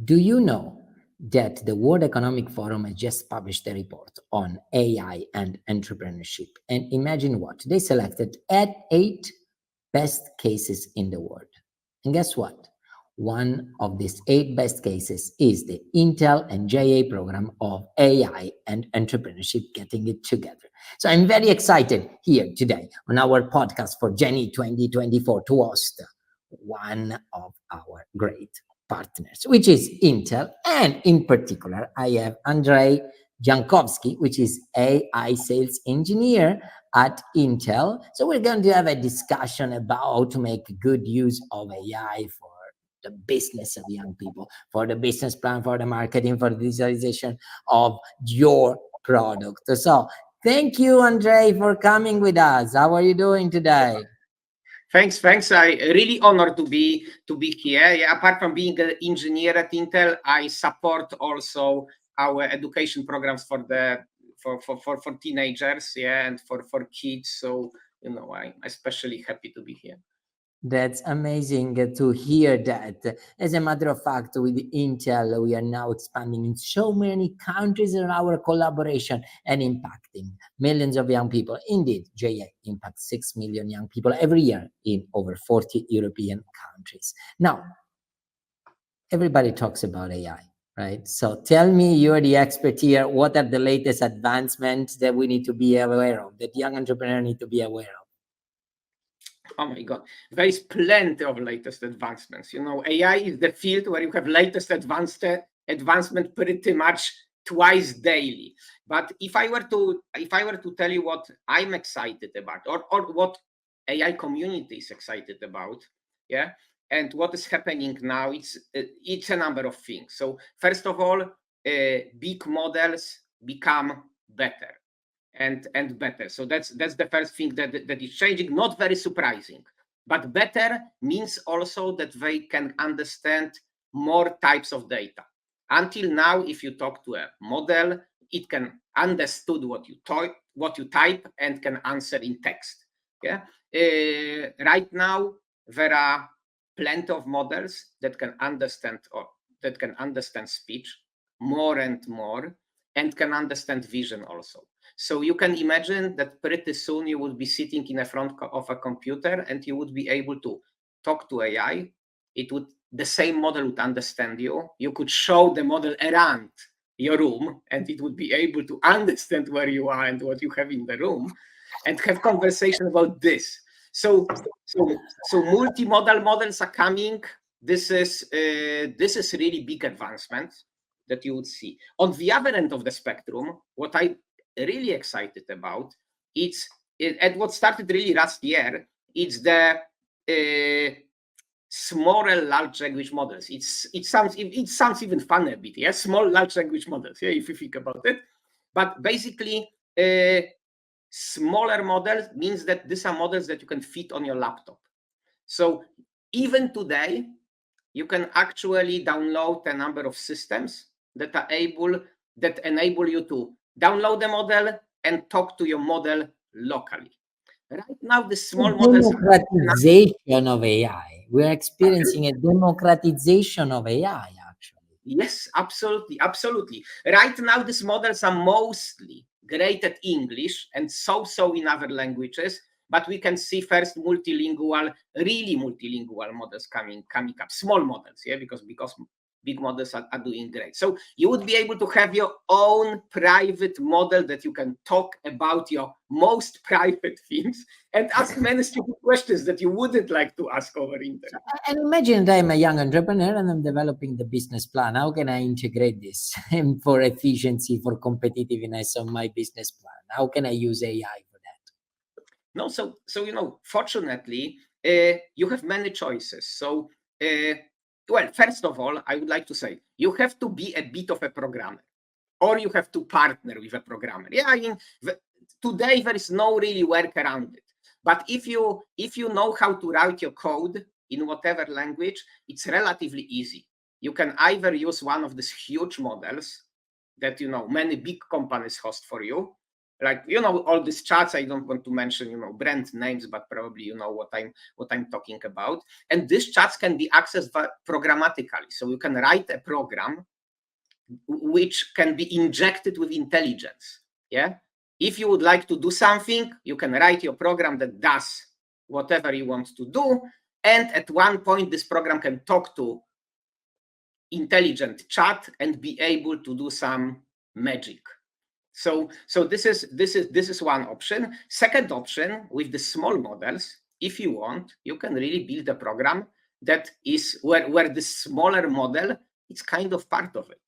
Do you know that the World Economic Forum has just published a report on AI and entrepreneurship? And imagine what? They selected 8 best cases in the world. And guess what? One of these 8 best cases is the Intel and JA program of AI and entrepreneurship getting it together. So I'm very excited here today on our podcast for Jenny 2024 to host one of our great partners, which is Intel. And in particular, I have Andrzej Jankowski, which is AI sales engineer at Intel. So we're going to have a discussion about how to make good use of AI for the business of young people, for the business plan, for the marketing, for the digitalization of your product. So thank you, Andrzej, for coming with us. How are you doing today? Thanks. I really honored to be here. Yeah, apart from being an engineer at Intel, I support also our education programs for teenagers, yeah, and for kids. So I'm especially happy to be here. That's amazing to hear that. As a matter of fact, with Intel, we are now expanding in so many countries in our collaboration and impacting millions of young people. Indeed, JA impacts 6 million young people every year in over 40 European countries. Now, everybody talks about AI, right? So tell me, you're the expert here. What are the latest advancements that we need to be aware of, that young entrepreneurs need to be aware of? Oh my God, there is plenty of latest advancements. AI is the field where you have latest advancement pretty much twice daily. But if I were to tell you what I'm excited about, or what AI community is excited about, yeah, and what is happening now, it's a number of things. So first of all, big models become better and better. So that's the first thing that is changing. Not very surprising, but better means also that they can understand more types of data. Until now, if you talk to a model, it can understood what you type and can answer in text. Yeah. Right now there are plenty of models that can understand speech more and more, and can understand vision also. So you can imagine that pretty soon you would be sitting in front of a computer and you would be able to talk to AI. The same model would understand you. You could show the model around your room and it would be able to understand where you are and what you have in the room, and have conversation about this. So multimodal models are coming. This is really big advancement that you would see. On the other end of the spectrum, what I really excited about, and what started really last year, it's the smaller large language models. It sounds even funny a bit, yeah. Small large language models, yeah, if you think about it. But basically, smaller models means that these are models that you can fit on your laptop. So even today, you can actually download a number of systems that enable you to download the model and talk to your model locally. Right now, the small models. Democratization of AI. We're experiencing a democratization of AI, actually. Yes, absolutely. Right now, these models are mostly great at English and so in other languages. But we can see first really multilingual models coming up, small models, yeah, because big models are doing great. So you would be able to have your own private model that you can talk about your most private things and ask many stupid questions that you wouldn't like to ask over internet. And imagine that I'm a young entrepreneur and I'm developing the business plan. How can I integrate this for efficiency, for competitiveness of my business plan? How can I use AI for that? No, so fortunately, you have many choices. So well, first of all, I would like to say you have to be a bit of a programmer, or you have to partner with a programmer. Yeah, I mean, today there is no really work around it. But if you know how to write your code in whatever language, it's relatively easy. You can either use one of these huge models that many big companies host for you, like, you know, all these charts. I don't want to mention, you know, brand names, but probably you know what I'm talking about. And these charts can be accessed programmatically. So you can write a program which can be injected with intelligence. Yeah. If you would like to do something, you can write your program that does whatever you want to do. And at one point, this program can talk to intelligent chat and be able to do some magic. So this is one option. Second option, with the small models, if you want, you can really build a program that is where the smaller model is kind of part of it.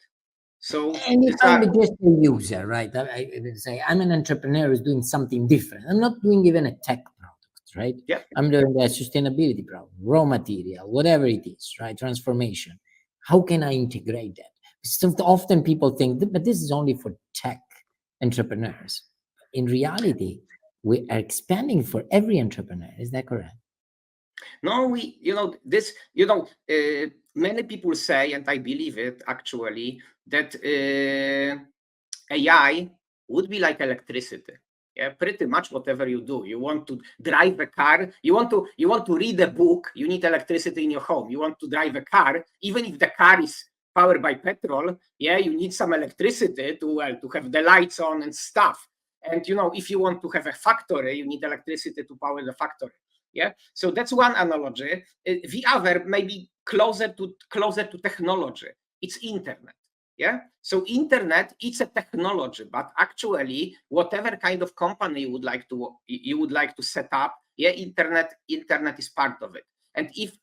So and if I'm just a user, right? I say I'm an entrepreneur who's doing something different. I'm not doing even a tech product, right? yeah. I'm doing a sustainability problem, raw material, whatever it is, right? Transformation. How can I integrate that? So often people think, but this is only for tech entrepreneurs. In reality, we are expanding for every entrepreneur. Is that correct? No, many people say, and I believe it actually, that AI would be like electricity. Yeah, pretty much whatever you do. You want to drive a car, you want to read a book, you need electricity in your home. You want to drive a car, even if the car is powered by petrol, yeah, you need some electricity to have the lights on and stuff. And if you want to have a factory, you need electricity to power the factory. Yeah, so that's one analogy. The other, maybe closer to technology, it's internet. Yeah, so internet, it's a technology, but actually, whatever kind of company you would like to set up, yeah, internet is part of it. And if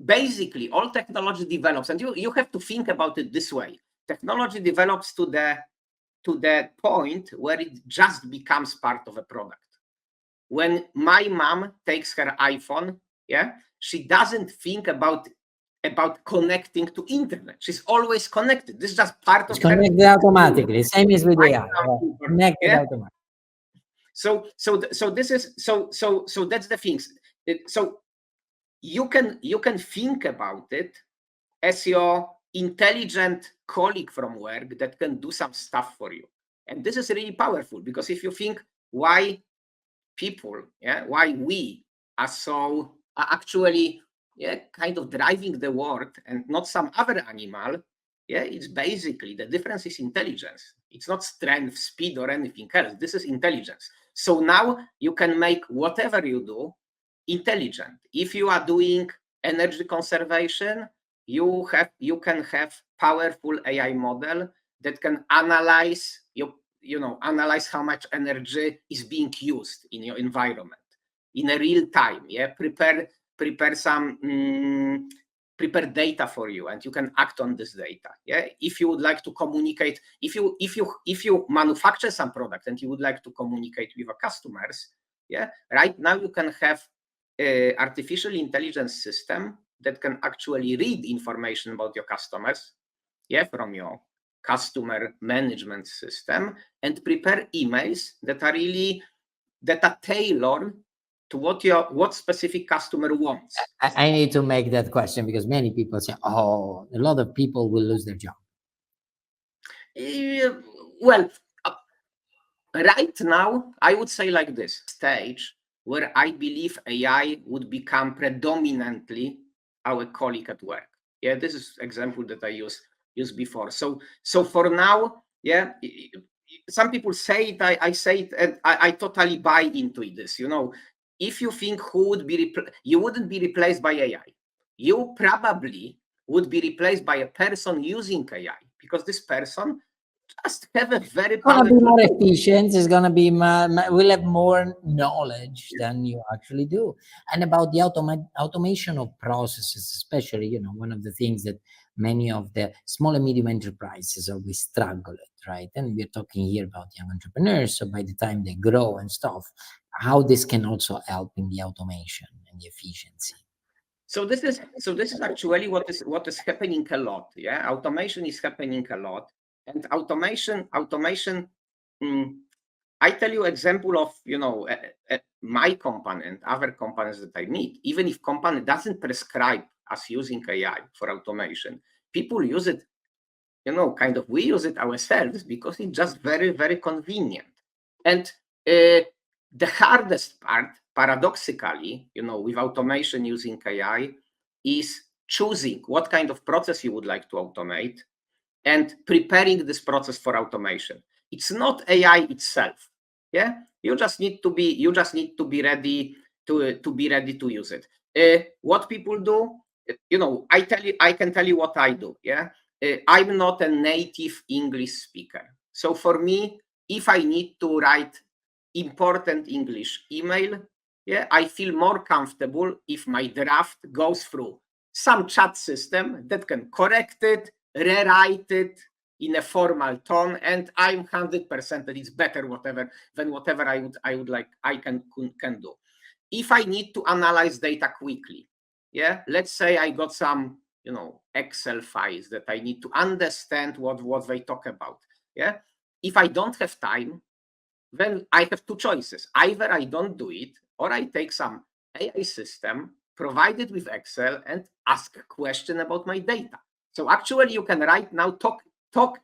basically all technology develops, and you have to think about it this way: technology develops to the point where it just becomes part of a product. When my mom takes her iPhone, yeah, she doesn't think about connecting to internet. She's always connected. This is just part It's of her. connected automatically. Same as with AI. Connected Yeah? automatically. So that's the things. So you can think about it as your intelligent colleague from work that can do some stuff for you. And this is really powerful, because if you think why we are actually kind of driving the world and not some other animal, it's basically the difference is intelligence. It's not strength, speed, or anything else. This is intelligence. So now you can make whatever you do intelligent. If you are doing energy conservation, you can have powerful AI model that can analyze analyze how much energy is being used in your environment in a real time. Yeah, prepare data for you, and you can act on this data. Yeah, if you would like to communicate, if you manufacture some product and you would like to communicate with your customers, yeah, right now you can have artificial intelligence system that can actually read information about your customers, yeah, from your customer management system, and prepare emails that are tailored to what specific customer wants. I need to make that question, because many people say, oh, a lot of people will lose their job. Well, right now, I would say like this stage where I believe AI would become predominantly our colleague at work. Yeah, this is example that I used before. So for now, yeah, some people say it, I say it, and I totally buy into this. If you think who would be you wouldn't be replaced by AI. You probably would be replaced by a person using AI, because this person just have a very It's gonna be powerful more efficient. It's gonna be we'll have more knowledge than you actually do. And about the automation of processes, especially, one of the things that many of the small and medium enterprises always struggle at, right? And we're talking here about young entrepreneurs. So by the time they grow and stuff, how this can also help in the automation and the efficiency. So this is actually what is happening a lot. Yeah, automation is happening a lot, and automation. I tell you example of my company and other companies that I meet. Even if company doesn't prescribe us using AI for automation, people use it. We use it ourselves because it's just very, very convenient. And the hardest part, paradoxically, with automation using AI, is choosing what kind of process you would like to automate and preparing this process for automation. It's not AI itself. Yeah, you just need to be ready to use it. What people do, I can tell you what I do. Yeah, I'm not a native English speaker, so for me, if I need to write important English email, yeah, I feel more comfortable if my draft goes through some chat system that can correct it, rewrite it in a formal tone, and I'm 100% that it's better than whatever I can do. If I need to analyze data quickly, yeah, let's say I got some Excel files that I need to understand what they talk about. Yeah, if I don't have time, then I have two choices. Either I don't do it, or I take some AI system, provide it with Excel, and ask a question about my data. So actually, you can right now talk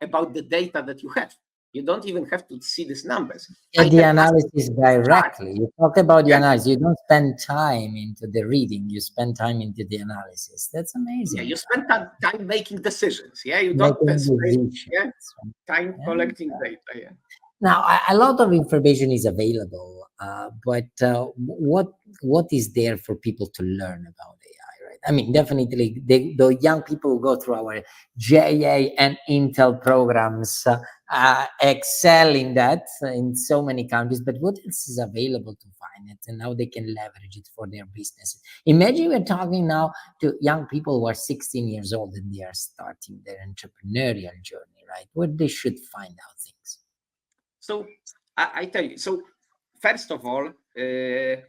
about the data that you have. You don't even have to see these numbers. Get I the can ask analysis directly. You talk about the analysis. You don't spend time into the reading. You spend time into the analysis. That's amazing. Yeah, you spend time making decisions. Yeah, you don't Making spend decisions. time Yeah. collecting data. Yeah. Now, a lot of information is available, but what is there for people to learn about AI, right? I mean, definitely the young people who go through our JA and Intel programs excel in that in so many countries, but what else is available to find it and how they can leverage it for their business? Imagine we're talking now to young people who are 16 years old and they are starting their entrepreneurial journey, right? Where they should find out things. So I tell you. So first of all, I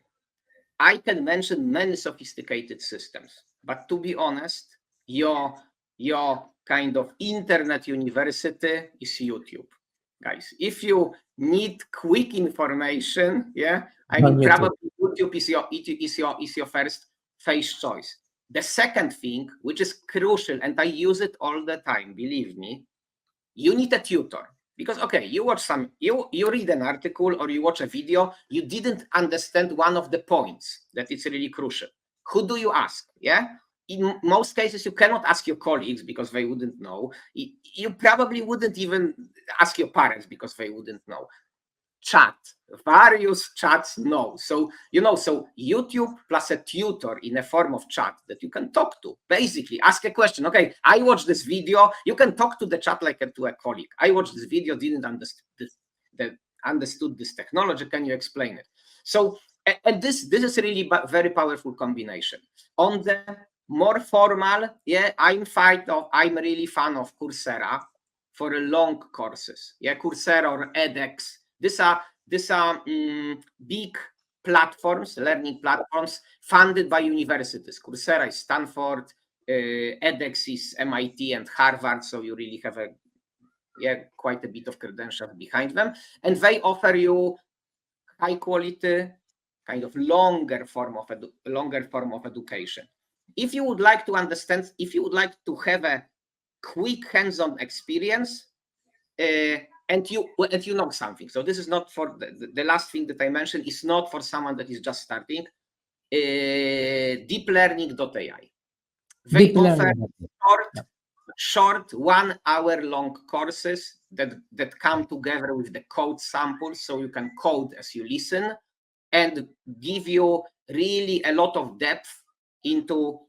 can mention many sophisticated systems, but to be honest, your kind of internet university is YouTube, guys. If you need quick information, yeah, I mean, probably YouTube is your first choice. The second thing, which is crucial, and I use it all the time, believe me, you need a tutor. Because you read an article or you watch a video, you didn't understand one of the points that it's really crucial. Who do you ask? Yeah, in most cases you cannot ask your colleagues because they wouldn't know. You probably wouldn't even ask your parents because they wouldn't know. Various chats know. So so YouTube plus a tutor in a form of chat that you can talk to. Basically ask a question. Okay, I watched this video. You can talk to the chat like to a colleague. I watched this video, didn't understood this technology. Can you explain it? So and this is really very powerful combination. On the more formal, yeah, I'm really fan of Coursera for long courses. Yeah, Coursera or edX. These are big platforms, learning platforms funded by universities. Coursera is Stanford, edX is MIT and Harvard, so you really have quite a bit of credentials behind them, and they offer you high quality, kind of longer form of education. If you would like to understand, if you would like to have a quick hands-on experience, and you know something. So this is not for the last thing that I mentioned is not for someone that is just starting. Deeplearning.ai. They offer short 1 hour long courses that come together with the code samples, so you can code as you listen, and give you really a lot of depth into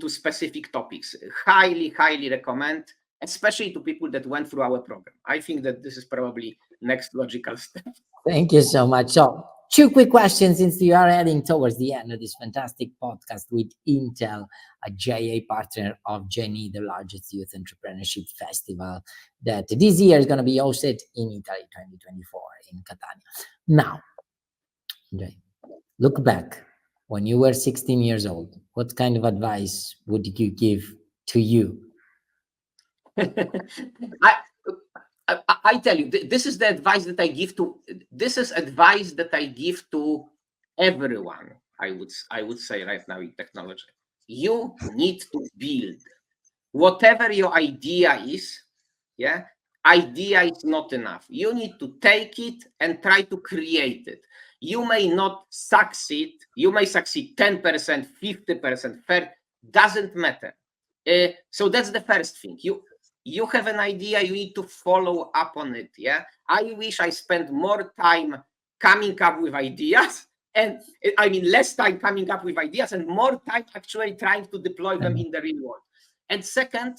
specific topics. Highly recommend, especially to people that went through our program. I think that this is probably next logical step. Thank you so much. So 2 quick questions since you are heading towards the end of this fantastic podcast with Intel, a JA partner of Geni, the largest youth entrepreneurship festival that this year is going to be hosted in Italy 2024 in Catania. Now, Andrzej, look back when you were 16 years old. What kind of advice would you give to you? I tell you, this is the advice that I give to. This is advice that I give to everyone. I would say right now in technology, you need to build whatever your idea is. Yeah, idea is not enough. You need to take it and try to create it. You may not succeed. You may succeed 10%, 50%, doesn't matter. So that's the first thing. You have an idea, you need to follow up on it. Yeah. I wish I spent more time coming up with ideas, and I mean less time coming up with ideas and more time actually trying to deploy them in the real world. And second,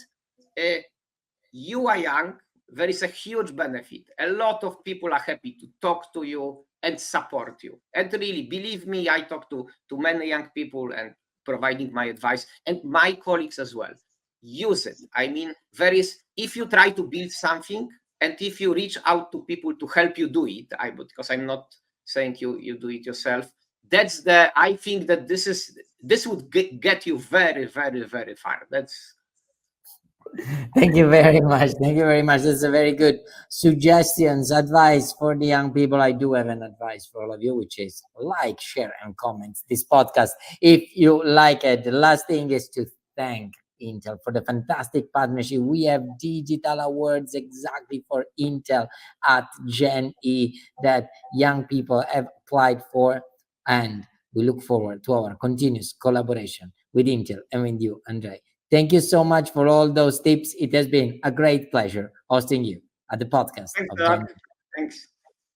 you are young, there is a huge benefit. A lot of people are happy to talk to you and support you. And really, believe me, I talk to many young people and providing my advice, and my colleagues as well. Use it. I mean, if you try to build something and if you reach out to people to help you do it, because I'm not saying you do it yourself. I think that this would get you very, very, very far. Thank you very much. Thank you very much. That's a very good suggestions, advice for the young people. I do have an advice for all of you, which is like, share, and comment this podcast if you like it. The last thing is to thank Intel for the fantastic partnership. We have digital awards exactly for Intel at Gen E that young people have applied for, and we look forward to our continuous collaboration with Intel and with you, Andrzej. Thank you so much for all those tips. It has been a great pleasure hosting you at the podcast Thanks, of Doc. Gen. Thanks.